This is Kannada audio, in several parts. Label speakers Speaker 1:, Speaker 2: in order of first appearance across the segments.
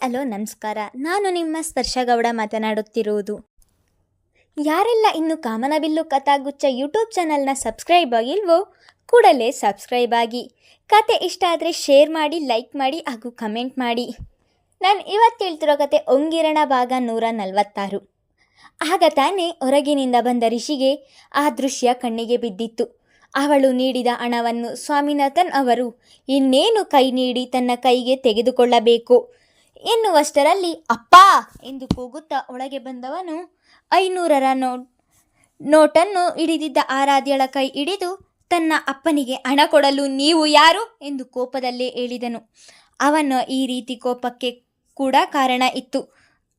Speaker 1: ಹಲೋ ನಮಸ್ಕಾರ. ನಾನು ನಿಮ್ಮ ಸ್ಪರ್ಶಗೌಡ ಮಾತನಾಡುತ್ತಿರುವುದು. ಯಾರೆಲ್ಲ ಇನ್ನು ಕಾಮನಬಿಲ್ಲು ಕಥಾಗುಚ್ಛ ಯೂಟ್ಯೂಬ್ ಚಾನಲ್ನ ಸಬ್ಸ್ಕ್ರೈಬ್ ಆಗಿಲ್ವೋ ಕೂಡಲೇ ಸಬ್ಸ್ಕ್ರೈಬ್ ಆಗಿ. ಕತೆ ಇಷ್ಟ ಆದರೆ ಶೇರ್ ಮಾಡಿ, ಲೈಕ್ ಮಾಡಿ ಹಾಗೂ ಕಮೆಂಟ್ ಮಾಡಿ. ನಾನು ಇವತ್ತು ಹೇಳ್ತಿರೋ ಕತೆ ಒಂಗಿರಣ ಭಾಗ 146. ಆಗ ತಾನೇ ಹೊರಗಿನಿಂದ ಬಂದ ಋಷಿಗೆ ಆ ದೃಶ್ಯ ಕಣ್ಣಿಗೆ ಬಿದ್ದಿತ್ತು. ಅವಳು ನೀಡಿದ ಹಣವನ್ನು ಸ್ವಾಮಿನಾಥನ್ ಅವರು ಇನ್ನೇನು ಕೈ ನೀಡಿ ತನ್ನ ಕೈಗೆ ತೆಗೆದುಕೊಳ್ಳಬೇಕು ಎನ್ನುವಷ್ಟರಲ್ಲಿ ಅಪ್ಪ ಎಂದು ಕೂಗುತ್ತಾ ಒಳಗೆ ಬಂದವನು 500ರ ನೋಟನ್ನು ಹಿಡಿದಿದ್ದ ಆರಾಧ್ಯಳ ಕೈ ಹಿಡಿದು ತನ್ನ ಅಪ್ಪನಿಗೆ ಹಣ ಕೊಡಲು ನೀವು ಯಾರು ಎಂದು ಕೋಪದಲ್ಲೇ ಹೇಳಿದನು. ಅವನ ಈ ರೀತಿ ಕೋಪಕ್ಕೆ ಕೂಡ ಕಾರಣ ಇತ್ತು.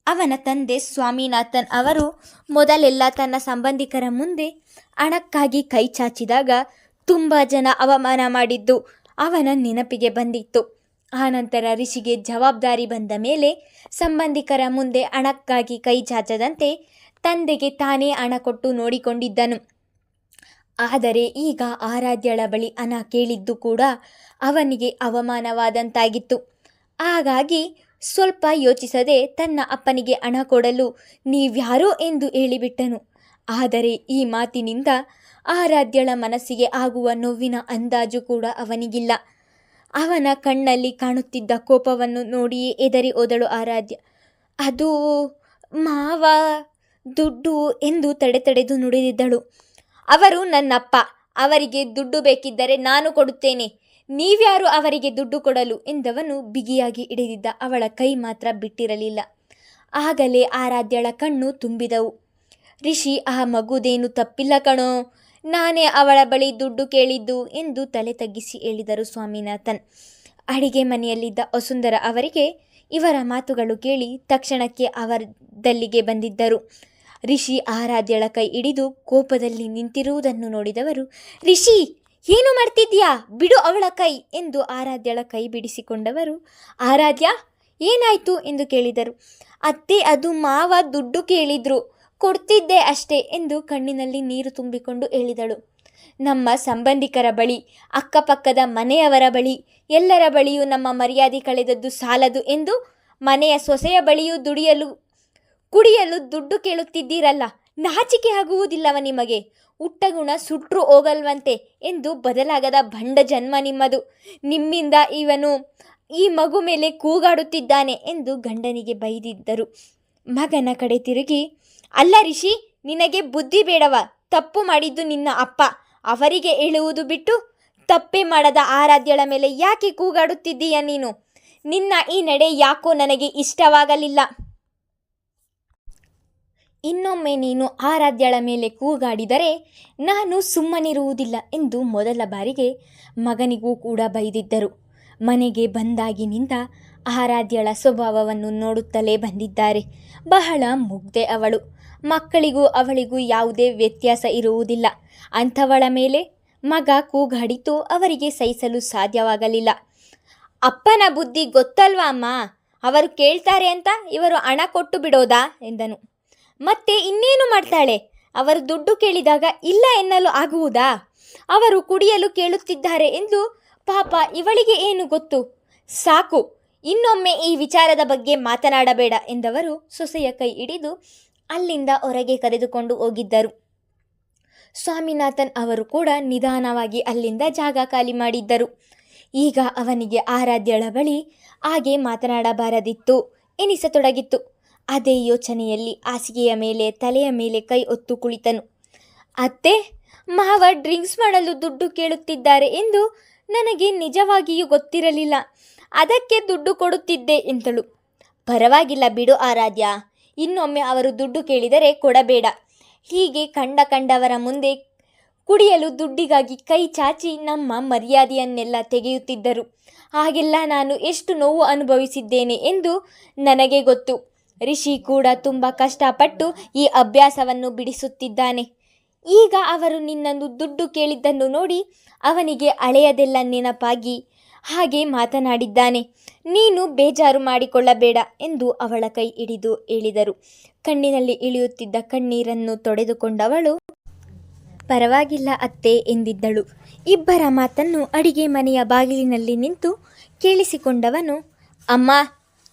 Speaker 1: ಅವನ ತಂದೆ ಸ್ವಾಮಿನಾಥನ್ ಅವರು ಮೊದಲೆಲ್ಲ ತನ್ನ ಸಂಬಂಧಿಕರ ಮುಂದೆ ಹಣಕ್ಕಾಗಿ ಕೈ ಚಾಚಿದಾಗ ತುಂಬ ಜನ ಅವಮಾನ ಮಾಡಿದ್ದು ಅವನ ನೆನಪಿಗೆ ಬಂದಿತ್ತು. ಆನಂತರ ಋಷಿಗೆ ಜವಾಬ್ದಾರಿ ಬಂದ ಮೇಲೆ ಸಂಬಂಧಿಕರ ಮುಂದೆ ಹಣಕ್ಕಾಗಿ ಕೈ ಚಾಚದಂತೆ ತಂದೆಗೆ ತಾನೇ ಹಣ ಕೊಟ್ಟು ನೋಡಿಕೊಂಡಿದ್ದನು. ಆದರೆ ಈಗ ಆರಾಧ್ಯಳ ಬಳಿ ಹಣ ಕೇಳಿದ್ದು ಕೂಡ ಅವನಿಗೆ ಅವಮಾನವಾದಂತಾಗಿತ್ತು. ಹಾಗಾಗಿ ಸ್ವಲ್ಪ ಯೋಚಿಸದೆ ತನ್ನ ಅಪ್ಪನಿಗೆ ಹಣ ಕೊಡಲು ನೀವ್ಯಾರೋ ಎಂದು ಹೇಳಿಬಿಟ್ಟನು. ಆದರೆ ಈ ಮಾತಿನಿಂದ ಆರಾಧ್ಯಳ ಮನಸ್ಸಿಗೆ ಆಗುವ ನೋವಿನ ಅಂದಾಜು ಕೂಡ ಅವನಿಗಿಲ್ಲ. ಅವನ ಕಣ್ಣಲ್ಲಿ ಕಾಣುತ್ತಿದ್ದ ಕೋಪವನ್ನು ನೋಡಿಯೇ ಎದರಿ ಹೋದಳು ಆರಾಧ್ಯ. ಅದು ಮಾವ ದುಡ್ಡು ಎಂದು ತಡೆದು ನುಡಿದಿದ್ದಳು. ಅವರು ನನ್ನಪ್ಪ, ಅವರಿಗೆ ದುಡ್ಡು ಬೇಕಿದ್ದರೆ ನಾನು ಕೊಡುತ್ತೇನೆ, ನೀವ್ಯಾರು ಅವರಿಗೆ ದುಡ್ಡು ಕೊಡಲು ಎಂದವನು ಬಿಗಿಯಾಗಿ ಹಿಡಿದಿದ್ದ ಅವಳ ಕೈ ಮಾತ್ರ ಬಿಟ್ಟಿರಲಿಲ್ಲ. ಆಗಲೇ ಆರಾಧ್ಯಳ ಕಣ್ಣು ತುಂಬಿದವು. ರಿಷಿ, ಆ ಮಗುದೇನು ತಪ್ಪಿಲ್ಲ ಕಣೋ, ನಾನೇ ಅವಳ ಬಳಿ ದುಡ್ಡು ಕೇಳಿದ್ದು ಎಂದು ತಲೆ ತಗ್ಗಿಸಿ ಹೇಳಿದರು ಸ್ವಾಮಿನಾಥನ್. ಅಡಿಗೆ ಮನೆಯಲ್ಲಿದ್ದ ವಸುಂಧರ ಅವರಿಗೆ ಇವರ ಮಾತುಗಳು ಕೇಳಿ ತಕ್ಷಣಕ್ಕೆ ಅವರದಲ್ಲಿಗೆ ಬಂದಿದ್ದರು. ರಿಷಿ ಆರಾಧ್ಯಳ ಕೈ ಹಿಡಿದು ಕೋಪದಲ್ಲಿ ನಿಂತಿರುವುದನ್ನು ನೋಡಿದವರು, ರಿಷಿ ಏನು ಮಾಡ್ತಿದ್ಯಾ, ಬಿಡು ಅವಳ ಕೈ ಎಂದು ಆರಾಧ್ಯಳ ಕೈ ಬಿಡಿಸಿಕೊಂಡವರು, ಆರಾಧ್ಯ ಏನಾಯಿತು ಎಂದು ಕೇಳಿದರು. ಅತ್ತೆ, ಅದು ಮಾವ ದುಡ್ಡು ಕೇಳಿದ್ರು, ಕೊಡ್ತಿದ್ದೆ ಅಷ್ಟೇ ಎಂದು ಕಣ್ಣಿನಲ್ಲಿ ನೀರು ತುಂಬಿಕೊಂಡು ಹೇಳಿದಳು. ನಮ್ಮ ಸಂಬಂಧಿಕರ ಬಳಿ, ಅಕ್ಕಪಕ್ಕದ ಮನೆಯವರ ಬಳಿ, ಎಲ್ಲರ ಬಳಿಯೂ ನಮ್ಮ ಮರ್ಯಾದೆ ಕಳೆದದ್ದು ಸಾಲದು ಎಂದು ಮನೆಯ ಸೊಸೆಯ ಬಳಿಯೂ ಕುಡಿಯಲು ದುಡ್ಡು ಕೇಳುತ್ತಿದ್ದೀರಲ್ಲ, ನಾಚಿಕೆ ಆಗುವುದಿಲ್ಲವ ನಿಮಗೆ? ಹುಟ್ಟಗುಣ ಸುಟ್ರು ಹೋಗಲ್ವಂತೆ ಎಂದು ಬದಲಾಗದ ಭಂಡ ಜನ್ಮ ನಿಮ್ಮದು. ನಿಮ್ಮಿಂದ ಇವನು ಈ ಮಗು ಮೇಲೆ ಕೂಗಾಡುತ್ತಿದ್ದಾನೆ ಎಂದು ಗಂಡನಿಗೆ ಬೈದಿದ್ದರು. ಮಗನ ಕಡೆ ತಿರುಗಿ, ಅಲ್ಲ ರಿಷಿ, ನಿನಗೆ ಬುದ್ಧಿ ಬೇಡವ? ತಪ್ಪು ಮಾಡಿದ್ದು ನಿನ್ನ ಅಪ್ಪ, ಅವರಿಗೆ ಹೇಳುವುದು ಬಿಟ್ಟು ತಪ್ಪೇ ಮಾಡದ ಆರಾಧ್ಯಳ ಮೇಲೆ ಯಾಕೆ ಕೂಗಾಡುತ್ತಿದ್ದೀಯ ನೀನು? ನಿನ್ನ ಈ ನಡೆ ಯಾಕೋ ನನಗೆ ಇಷ್ಟವಾಗಲಿಲ್ಲ. ಇನ್ನೊಮ್ಮೆ ನೀನು ಆರಾಧ್ಯಳ ಮೇಲೆ ಕೂಗಾಡಿದರೆ ನಾನು ಸುಮ್ಮನಿರುವುದಿಲ್ಲ ಎಂದು ಮೊದಲ ಬಾರಿಗೆ ಮಗನಿಗೂ ಕೂಡ ಬೈದಿದ್ದರು. ಮನೆಗೆ ಬಂದಾಗಿನಿಂದ ಆರಾಧ್ಯಳ ಸ್ವಭಾವವನ್ನು ನೋಡುತ್ತಲೇ ಬಂದಿದ್ದಾರೆ. ಬಹಳ ಮುಗ್ಧೆ ಅವಳು. ಮಕ್ಕಳಿಗೂ ಅವಳಿಗೂ ಯಾವುದೇ ವ್ಯತ್ಯಾಸ ಇರುವುದಿಲ್ಲ. ಅಂಥವಳ ಮೇಲೆ ಮಗ ಕೂಗಾಡಿತು ಅವರಿಗೆ ಸಹಿಸಲು ಸಾಧ್ಯವಾಗಲಿಲ್ಲ. ಅಪ್ಪನ ಬುದ್ಧಿ ಗೊತ್ತಲ್ವಾ ಅಮ್ಮ, ಅವರು ಕೇಳ್ತಾರೆ ಅಂತ ಇವರು ಹಣ ಕೊಟ್ಟು ಬಿಡೋದಾ ಎಂದನು. ಮತ್ತೆ ಇನ್ನೇನು ಮಾಡ್ತಾಳೆ? ಅವರು ದುಡ್ಡು ಕೇಳಿದಾಗ ಇಲ್ಲ ಎನ್ನಲು ಆಗುವುದಾ? ಅವರು ಕುಡಿಯಲು ಕೇಳುತ್ತಿದ್ದಾರೆ ಎಂದು ಪಾಪ ಇವಳಿಗೆ ಏನು ಗೊತ್ತು? ಸಾಕು, ಇನ್ನೊಮ್ಮೆ ಈ ವಿಚಾರದ ಬಗ್ಗೆ ಮಾತನಾಡಬೇಡ ಎಂದವರು ಸೊಸೆಯ ಕೈ ಹಿಡಿದು ಅಲ್ಲಿಂದ ಹೊರಗೆ ಕರೆದುಕೊಂಡು ಹೋಗಿದ್ದರು. ಸ್ವಾಮಿನಾಥನ್ ಅವರು ಕೂಡ ನಿಧಾನವಾಗಿ ಅಲ್ಲಿಂದ ಜಾಗ ಖಾಲಿ ಮಾಡಿದ್ದರು. ಈಗ ಅವನಿಗೆ ಆರಾಧ್ಯಳ ಬಳಿ ಹಾಗೆ ಮಾತನಾಡಬಾರದಿತ್ತು ಎನಿಸತೊಡಗಿತ್ತು. ಅದೇ ಯೋಚನೆಯಲ್ಲಿ ಹಾಸಿಗೆಯ ಮೇಲೆ ತಲೆಯ ಮೇಲೆ ಕೈ ಹೊತ್ತು ಕುಳಿತನು. ಅತ್ತೆ, ಮಾವ ಡ್ರಿಂಕ್ಸ್ ಮಾಡಲು ದುಡ್ಡು ಕೇಳುತ್ತಿದ್ದಾರೆ ಎಂದು ನನಗೆ ನಿಜವಾಗಿಯೂ ಗೊತ್ತಿರಲಿಲ್ಲ, ಅದಕ್ಕೆ ದುಡ್ಡು ಕೊಡುತ್ತಿದ್ದೆ ಎಂದಳು. ಪರವಾಗಿಲ್ಲ ಬಿಡು ಆರಾಧ್ಯ, ಇನ್ನೊಮ್ಮೆ ಅವರು ದುಡ್ಡು ಕೇಳಿದರೆ ಕೊಡಬೇಡ. ಹೀಗೆ ಕಂಡವರ ಮುಂದೆ ಕುಡಿಯಲು ದುಡ್ಡಿಗಾಗಿ ಕೈ ಚಾಚಿ ನಮ್ಮ ಮರ್ಯಾದೆಯನ್ನೆಲ್ಲ ತೆಗೆಯುತ್ತಿದ್ದರು. ಹಾಗೆಲ್ಲ ನಾನು ಎಷ್ಟು ನೋವು ಅನುಭವಿಸಿದ್ದೇನೆ ಎಂದು ನನಗೆ ಗೊತ್ತು. ರಿಷಿ ಕೂಡ ತುಂಬ ಕಷ್ಟಪಟ್ಟು ಈ ಅಭ್ಯಾಸವನ್ನು ಬಿಡಿಸುತ್ತಿದ್ದಾನೆ. ಈಗ ಅವರು ನಿನ್ನನ್ನು ದುಡ್ಡು ಕೇಳಿದ್ದನ್ನು ನೋಡಿ ಅವನಿಗೆ ಹಳೆಯದೆಲ್ಲ ನೆನಪಾಗಿ ಹಾಗೆ ಮಾತನಾಡಿದ್ದಾನೆ. ನೀನು ಬೇಜಾರು ಮಾಡಿಕೊಳ್ಳಬೇಡ ಎಂದು ಅವಳ ಕೈ ಹಿಡಿದು ಹೇಳಿದರು. ಕಣ್ಣಿನಲ್ಲಿ ಇಳಿಯುತ್ತಿದ್ದ ಕಣ್ಣೀರನ್ನು ತೊಡೆದುಕೊಂಡವಳು, ಪರವಾಗಿಲ್ಲ ಅತ್ತೆ ಎಂದಿದ್ದಳು. ಇಬ್ಬರ ಮಾತನ್ನು ಅಡಿಗೆ ಮನೆಯ ಬಾಗಿಲಿನಲ್ಲಿ ನಿಂತು ಕೇಳಿಸಿಕೊಂಡವನು, ಅಮ್ಮ,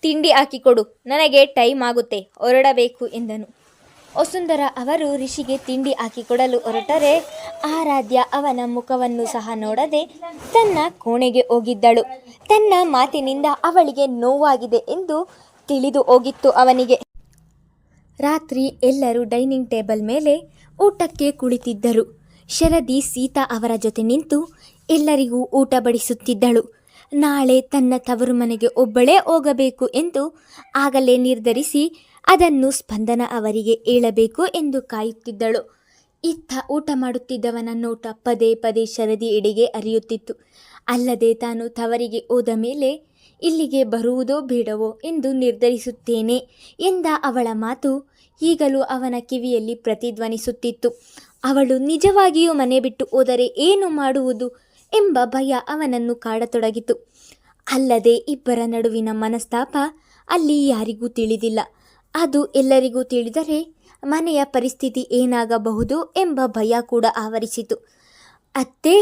Speaker 1: ತಿಂಡಿ ಹಾಕಿಕೊಡು, ನನಗೆ ಟೈಮ್ ಆಗುತ್ತೆ, ಹೊರಡಬೇಕು ಎಂದನು. ವಸುಂಧರ ಅವರು ರಿಷಿಗೆ ತಿಂಡಿ ಹಾಕಿಕೊಡಲು ಹೊರಟರೆ ಆರಾಧ್ಯ ಅವನ ಮುಖವನ್ನು ಸಹ ನೋಡದೆ ತನ್ನ ಕೋಣೆಗೆ ಹೋಗಿದ್ದಳು. ತನ್ನ ಮಾತಿನಿಂದ ಅವಳಿಗೆ ನೋವಾಗಿದೆ ಎಂದು ತಿಳಿದು ಹೋಗಿತ್ತು ಅವನಿಗೆ. ರಾತ್ರಿ ಎಲ್ಲರೂ ಡೈನಿಂಗ್ ಟೇಬಲ್ ಮೇಲೆ ಊಟಕ್ಕೆ ಕುಳಿತಿದ್ದರು. ಶರದಿ ಸೀತಾ ಅವರ ಜೊತೆ ನಿಂತು ಎಲ್ಲರಿಗೂ ಊಟ ಬಡಿಸುತ್ತಿದ್ದಳು. ನಾಳೆ ತನ್ನ ತವರು ಮನೆಗೆ ಒಬ್ಬಳೇ ಹೋಗಬೇಕು ಎಂದು ಆಗಲೇ ನಿರ್ಧರಿಸಿ ಅದನ್ನು ಸ್ಪಂದನ ಅವರಿಗೆ ಹೇಳಬೇಕು ಎಂದು ಕಾಯುತ್ತಿದ್ದಳು. ಇತ್ತ ಊಟ ಮಾಡುತ್ತಿದ್ದವನ ನೋಟ ಪದೇ ಪದೇ ಶರದಿ ಎಡೆಗೆ ಹರಿಯುತ್ತಿತ್ತು. ಅಲ್ಲದೆ ತಾನು ತವರಿಗೆ ಹೋದ ಮೇಲೆ ಇಲ್ಲಿಗೆ ಬರುವುದೋ ಬೇಡವೋ ಎಂದು ನಿರ್ಧರಿಸುತ್ತೇನೆ ಎಂದ ಅವಳ ಮಾತು ಈಗಲೂ ಅವನ ಕಿವಿಯಲ್ಲಿ ಪ್ರತಿಧ್ವನಿಸುತ್ತಿತ್ತು. ಅವಳು ನಿಜವಾಗಿಯೂ ಮನೆ ಬಿಟ್ಟು ಹೋದರೆ ಏನು ಮಾಡುವುದು ಎಂಬ ಭಯ ಅವನನ್ನು ಕಾಡತೊಡಗಿತು. ಅಲ್ಲದೆ ಇಬ್ಬರ ನಡುವಿನ ಮನಸ್ತಾಪ ಅಲ್ಲಿ ಯಾರಿಗೂ ತಿಳಿದಿಲ್ಲ. ಅದು ಎಲ್ಲರಿಗೂ ತಿಳಿದರೆ ಮನೆಯ ಪರಿಸ್ಥಿತಿ ಏನಾಗಬಹುದು ಎಂಬ ಭಯ ಕೂಡ ಆವರಿಸಿತು. ಅತ್ತೆ,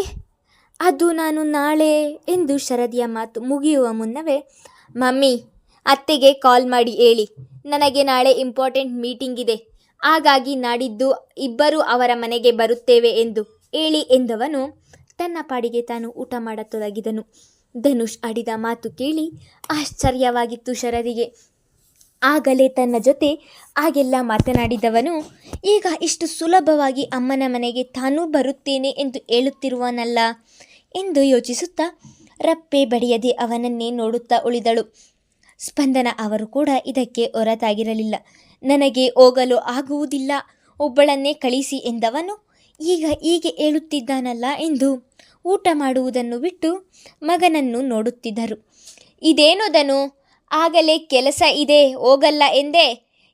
Speaker 1: ಅದು ನಾನು ನಾಳೆ ಎಂದು ಶರದಿಯ ಮಾತು ಮುಗಿಯುವ ಮುನ್ನವೇ, ಮಮ್ಮಿ, ಅತ್ತೆಗೆ ಕಾಲ್ ಮಾಡಿ ಹೇಳಿ, ನನಗೆ ನಾಳೆ ಇಂಪಾರ್ಟೆಂಟ್ ಮೀಟಿಂಗ್ ಇದೆ, ಹಾಗಾಗಿ ನಾಡಿದ್ದು ಇಬ್ಬರು ಅವರ ಮನೆಗೆ ಬರುತ್ತೇವೆ ಎಂದು ಹೇಳಿ ಎಂದವನು ತನ್ನ ಪಾಡಿಗೆ ತಾನು ಊಟ ಮಾಡತೊಡಗಿದನು. ಧನುಷ್ ಆಡಿದ ಮಾತು ಕೇಳಿ ಆಶ್ಚರ್ಯವಾಗಿತ್ತು ಶರದಿಗೆ. ಆಗಲೇ ತನ್ನ ಜೊತೆ ಆಗೆಲ್ಲ ಮಾತನಾಡಿದವನು ಈಗ ಇಷ್ಟು ಸುಲಭವಾಗಿ ಅಮ್ಮನ ಮನೆಗೆ ತಾನೂ ಬರುತ್ತೇನೆ ಎಂದು ಹೇಳುತ್ತಿರುವನಲ್ಲ ಎಂದು ಯೋಚಿಸುತ್ತಾ ರಪ್ಪೆ ಬಡಿಯದೆ ಅವನನ್ನೇ ನೋಡುತ್ತಾ ಉಳಿದಳು. ಸ್ಪಂದನ ಅವರು ಕೂಡ ಇದಕ್ಕೆ ಹೊರತಾಗಿರಲಿಲ್ಲ. ನನಗೆ ಹೋಗಲು ಆಗುವುದಿಲ್ಲ, ಒಬ್ಬಳನ್ನೇ ಕಳಿಸಿ ಎಂದವನು ಈಗ ಹೀಗೆ ಹೇಳುತ್ತಿದ್ದಾನಲ್ಲ ಎಂದು ಊಟ ಮಾಡುವುದನ್ನು ಬಿಟ್ಟು ಮಗನನ್ನು ನೋಡುತ್ತಿದ್ದರು. ಇದೇನು ಧನು, ಆಗಲೇ ಕೆಲಸ ಇದೆ ಹೋಗಲ್ಲ ಎಂದೇ,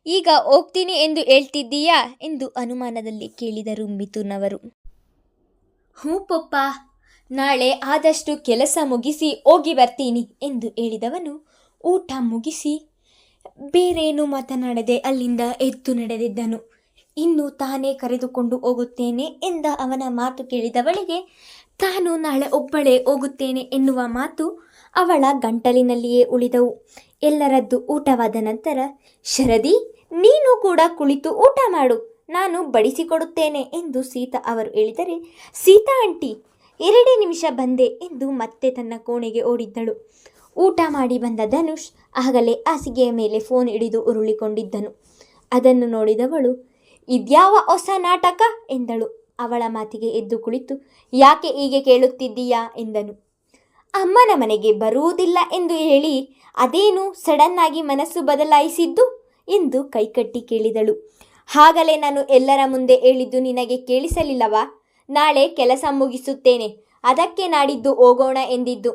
Speaker 1: ಈಗ ಹೋಗ್ತೀನಿ ಎಂದು ಹೇಳ್ತಿದ್ದೀಯಾ ಎಂದು ಅನುಮಾನದಲ್ಲಿ ಕೇಳಿದರು ಮಿಥುನ್ ಅವರು. ಹ್ಞೂ ಪಪ್ಪ, ನಾಳೆ ಆದಷ್ಟು ಕೆಲಸ ಮುಗಿಸಿ ಹೋಗಿ ಬರ್ತೀನಿ ಎಂದು ಹೇಳಿದವನು ಊಟ ಮುಗಿಸಿ ಬೇರೇನು ಮಾತನಾಡದೆ ಅಲ್ಲಿಂದ ಎದ್ದು ನಡೆದಿದ್ದನು. ಇನ್ನು ತಾನೇ ಕರೆದುಕೊಂಡು ಹೋಗುತ್ತೇನೆ ಎಂದ ಅವನ ಮಾತು ಕೇಳಿದವಳಿಗೆ ತಾನು ನಾಳೆ ಒಬ್ಬಳೇ ಹೋಗುತ್ತೇನೆ ಎನ್ನುವ ಮಾತು ಅವಳ ಗಂಟಲಿನಲ್ಲಿಯೇ ಉಳಿದವು. ಎಲ್ಲರದ್ದು ಊಟವಾದ ನಂತರ, ಶರದಿ, ನೀನು ಕೂಡ ಕುಳಿತು ಊಟ ಮಾಡು, ನಾನು ಬಡಿಸಿಕೊಡುತ್ತೇನೆ ಎಂದು ಸೀತಾ ಅವರು ಹೇಳಿದರೆ, ಸೀತಾ ಆಂಟಿ, 2 ನಿಮಿಷ ಬಂದೆ ಎಂದು ಮತ್ತೆ ತನ್ನ ಕೋಣೆಗೆ ಓಡಿದ್ದಳು. ಊಟ ಮಾಡಿ ಬಂದ ಧನುಷ್ ಆಗಲೇ ಹಾಸಿಗೆಯ ಮೇಲೆ ಫೋನ್ ಹಿಡಿದು ಉರುಳಿಕೊಂಡಿದ್ದನು. ಅದನ್ನು ನೋಡಿದವಳು, ಇದ್ಯಾವ ಹೊಸ ನಾಟಕ ಎಂದಳು. ಅವಳ ಮಾತಿಗೆ ಎದ್ದು ಕುಳಿತು, ಯಾಕೆ ಹೀಗೆ ಕೇಳುತ್ತಿದ್ದೀಯಾ ಎಂದನು. ಅಮ್ಮನ ಮನೆಗೆ ಬರುವುದಿಲ್ಲ ಎಂದು ಹೇಳಿ ಅದೇನು ಸಡನ್ನಾಗಿ ಮನಸ್ಸು ಬದಲಾಯಿಸಿದ್ದು ಎಂದು ಕೈಕಟ್ಟಿ ಕೇಳಿದಳು. ಆಗಲೇ ನಾನು ಎಲ್ಲರ ಮುಂದೆ ಹೇಳಿದ್ದು ನಿನಗೆ ಕೇಳಿಸಲಿಲ್ಲವಾ? ನಾಳೆ ಕೆಲಸ ಮುಗಿಸುತ್ತೇನೆ, ಅದಕ್ಕೆ ನಾಡಿದ್ದು ಹೋಗೋಣ ಎಂದಿದ್ದು.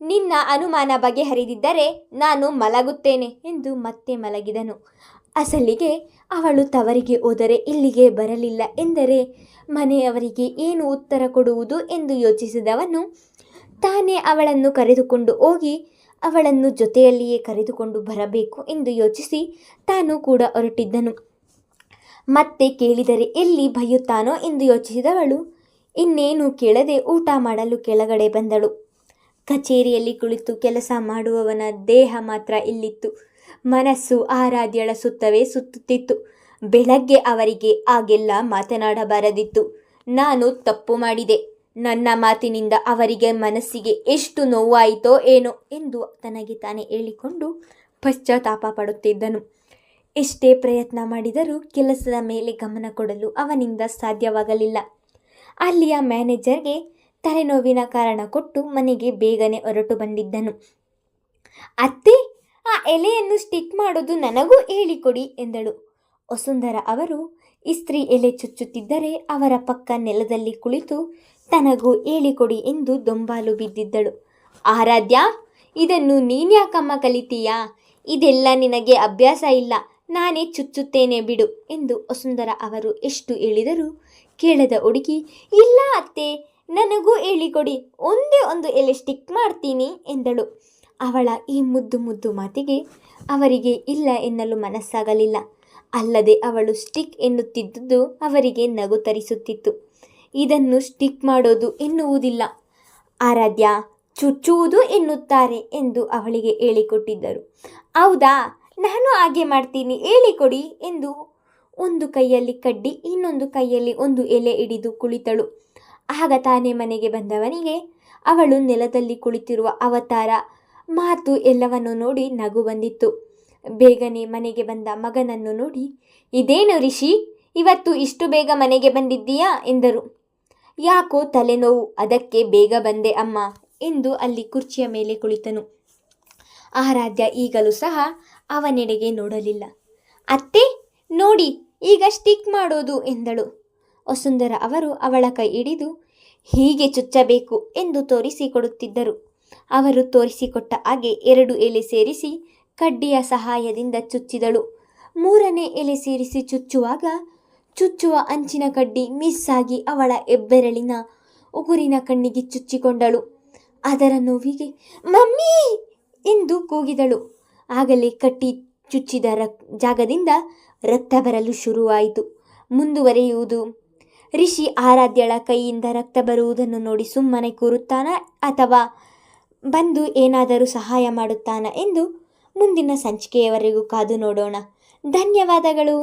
Speaker 1: ನಿನ್ನ ಅನುಮಾನ ಬಗೆಹರಿದಿದ್ದರೆ ನಾನು ಮಲಗುತ್ತೇನೆ ಎಂದು ಮತ್ತೆ ಮಲಗಿದನು. ಅಸಲಿಗೆ ಅವಳು ತವರಿಗೆ ಹೋದರೆ ಇಲ್ಲಿಗೆ ಬರಲಿಲ್ಲ ಎಂದರೆ ಮನೆಯವರಿಗೆ ಏನು ಉತ್ತರ ಕೊಡುವುದು ಎಂದು ಯೋಚಿಸಿದವನು ತಾನೇ ಅವಳನ್ನು ಕರೆದುಕೊಂಡು ಹೋಗಿ ಅವಳನ್ನು ಜೊತೆಯಲ್ಲಿಯೇ ಕರೆದುಕೊಂಡು ಬರಬೇಕು ಎಂದು ಯೋಚಿಸಿ ತಾನು ಕೂಡ ಹೊರಟಿದ್ದನು. ಮತ್ತೆ ಕೇಳಿದರೆ ಎಲ್ಲಿ ಬೈಯುತ್ತಾನೋ ಎಂದು ಯೋಚಿಸಿದವಳು ಇನ್ನೇನು ಕೇಳದೆ ಊಟ ಮಾಡಲು ಕೆಳಗಡೆ ಬಂದಳು. ಕಚೇರಿಯಲ್ಲಿ ಕುಳಿತು ಕೆಲಸ ಮಾಡುವವನ ದೇಹ ಮಾತ್ರ ಇಲ್ಲಿತ್ತು. ಮನಸ್ಸು ಆರಾಧ್ಯಳ ಸುತ್ತವೇ ಸುತ್ತುತ್ತಿತ್ತು. ಬೆಳಗ್ಗೆ ಅವರಿಗೆ ಹಾಗೆಲ್ಲ ಮಾತನಾಡಬಾರದಿತ್ತು. ನಾನು ತಪ್ಪು ಮಾಡಿದೆ. ನನ್ನ ಮಾತಿನಿಂದ ಅವರಿಗೆ ಮನಸ್ಸಿಗೆ ಎಷ್ಟು ನೋವಾಯಿತೋ ಏನೋ ಎಂದು ತನಗೆ ತಾನೇ ಹೇಳಿಕೊಂಡು ಪಶ್ಚಾತ್ತಾಪ ಪಡುತ್ತಿದ್ದನು. ಎಷ್ಟೇ ಪ್ರಯತ್ನ ಮಾಡಿದರೂ ಕೆಲಸದ ಮೇಲೆ ಗಮನ ಕೊಡಲು ಅವನಿಂದ ಸಾಧ್ಯವಾಗಲಿಲ್ಲ. ಅಲ್ಲಿಯ ಮ್ಯಾನೇಜರ್ಗೆ ತಲೆನೋವಿನ ಕಾರಣ ಕೊಟ್ಟು ಮನೆಗೆ ಬೇಗನೆ ಹೊರಟು ಬಂದಿದ್ದನು. ಅತ್ತೆ, ಆ ಎಲೆಯನ್ನು ಸ್ಟಿಕ್ ಮಾಡೋದು ನನಗೂ ಹೇಳಿಕೊಡಿ ಎಂದಳು. ವಸುಂಧರ ಅವರು ಇಸ್ತ್ರಿ ಎಲೆ ಚುಚ್ಚುತ್ತಿದ್ದರೆ ಅವರ ಪಕ್ಕ ನೆಲದಲ್ಲಿ ಕುಳಿತು ತನಗೂ ಹೇಳಿಕೊಡಿ ಎಂದು ದೊಂಬಾಲು ಬಿದ್ದಿದ್ದಳು. ಆರಾಧ್ಯ, ಇದನ್ನು ನೀನ್ಯಾಕಮ್ಮ ಕಲಿತೀಯಾ? ಇದೆಲ್ಲ ನಿನಗೆ ಅಭ್ಯಾಸ ಇಲ್ಲ, ನಾನೇ ಚುಚ್ಚುತ್ತೇನೆ ಬಿಡು ಎಂದು ವಸುಂಧರ ಅವರು ಎಷ್ಟು ಹೇಳಿದರೂ ಕೇಳದ ಹುಡುಗಿ, ಇಲ್ಲ ಅತ್ತೆ, ನನಗೂ ಹೇಳಿಕೊಡಿ, ಒಂದೇ ಒಂದು ಎಲೆ ಸ್ಟಿಕ್ ಮಾಡ್ತೀನಿ ಎಂದಳು. ಅವಳ ಈ ಮುದ್ದು ಮುದ್ದು ಮಾತಿಗೆ ಅವರಿಗೆ ಇಲ್ಲ ಎನ್ನಲು ಮನಸ್ಸಾಗಲಿಲ್ಲ. ಅಲ್ಲದೆ ಅವಳು ಸ್ಟಿಕ್ ಎನ್ನುತ್ತಿದ್ದುದು ಅವರಿಗೆ ನಗು ತರಿಸುತ್ತಿತ್ತು. ಇದನ್ನು ಸ್ಟಿಕ್ ಮಾಡೋದು ಎನ್ನುವುದಿಲ್ಲ, ಆರಾಧ್ಯ, ಚುಚ್ಚುವುದು ಎನ್ನುತ್ತಾರೆ ಎಂದು ಅವಳಿಗೆ ಹೇಳಿಕೊಟ್ಟಿದ್ದರು. ಹೌದಾ, ನಾನು ಹಾಗೆ ಮಾಡ್ತೀನಿ, ಹೇಳಿಕೊಡಿ ಎಂದು ಒಂದು ಕೈಯಲ್ಲಿ ಕಡ್ಡಿ ಇನ್ನೊಂದು ಕೈಯಲ್ಲಿ ಒಂದು ಎಲೆ ಹಿಡಿದು ಕುಳಿತಳು. ಆಗ ತಾನೇ ಮನೆಗೆ ಬಂದವನಿಗೆ ಅವಳು ನೆಲದಲ್ಲಿ ಕುಳಿತಿರುವ ಅವತಾರ, ಮಾತು ಎಲ್ಲವನ್ನು ನೋಡಿ ನಗು ಬಂದಿತ್ತು. ಬೇಗನೆ ಮನೆಗೆ ಬಂದ ಮಗನನ್ನು ನೋಡಿ, ಇದೇನು ರಿಷಿ, ಇವತ್ತು ಇಷ್ಟು ಬೇಗ ಮನೆಗೆ ಬಂದಿದ್ದೀಯಾ ಎಂದರು. ಯಾಕೋ ತಲೆನೋವು, ಅದಕ್ಕೆ ಬೇಗ ಬಂದೆ ಅಮ್ಮ ಎಂದು ಅಲ್ಲಿ ಕುರ್ಚಿಯ ಮೇಲೆ ಕುಳಿತನು. ಆರಾಧ್ಯ ಈಗಲೂ ಸಹ ಅವನೆಡೆಗೆ ನೋಡಲಿಲ್ಲ. ಅತ್ತೆ ನೋಡಿ, ಈಗ ಸ್ಟಿಕ್ ಮಾಡೋದು ಎಂದಳು. ವಸುಂಧರ ಅವರು ಅವಳ ಕೈ ಹಿಡಿದು ಹೀಗೆ ಚುಚ್ಚಬೇಕು ಎಂದು ತೋರಿಸಿಕೊಡುತ್ತಿದ್ದರು. ಅವರು ತೋರಿಸಿಕೊಟ್ಟ ಹಾಗೆ 2 ಎಲೆ ಸೇರಿಸಿ ಕಡ್ಡಿಯ ಸಹಾಯದಿಂದ ಚುಚ್ಚಿದಳು. 3ನೇ ಎಲೆ ಸೇರಿಸಿ ಚುಚ್ಚುವಾಗ ಚುಚ್ಚುವ ಅಂಚಿನ ಕಡ್ಡಿ ಮಿಸ್ ಆಗಿ ಅವಳ ಹೆಬ್ಬೆರಳಿನ ಉಗುರಿನ ಕಣ್ಣಿಗೆ ಚುಚ್ಚಿಕೊಂಡಳು. ಅದರ ನೋವಿಗೆ ಮಮ್ಮಿ ಎಂದು ಕೂಗಿದಳು. ಆಗಲೇ ಕಟ್ಟಿ ಚುಚ್ಚಿದ ಜಾಗದಿಂದ ರಕ್ತ ಬರಲು ಶುರುವಾಯಿತು. ಮುಂದುವರೆಯುವುದು. ರಿಷಿ ಆರಾಧ್ಯಳ ಕೈಯಿಂದ ರಕ್ತ ಬರುವುದನ್ನು ನೋಡಿ ಸುಮ್ಮನೆ ಕೂರುತ್ತಾನಾ ಅಥವಾ ಬಂದು ಏನಾದರೂ ಸಹಾಯ ಮಾಡುತ್ತಾನಾ ಎಂದು ಮುಂದಿನ ಸಂಚಿಕೆಯವರೆಗೂ ಕಾದು ನೋಡೋಣ. ಧನ್ಯವಾದಗಳು.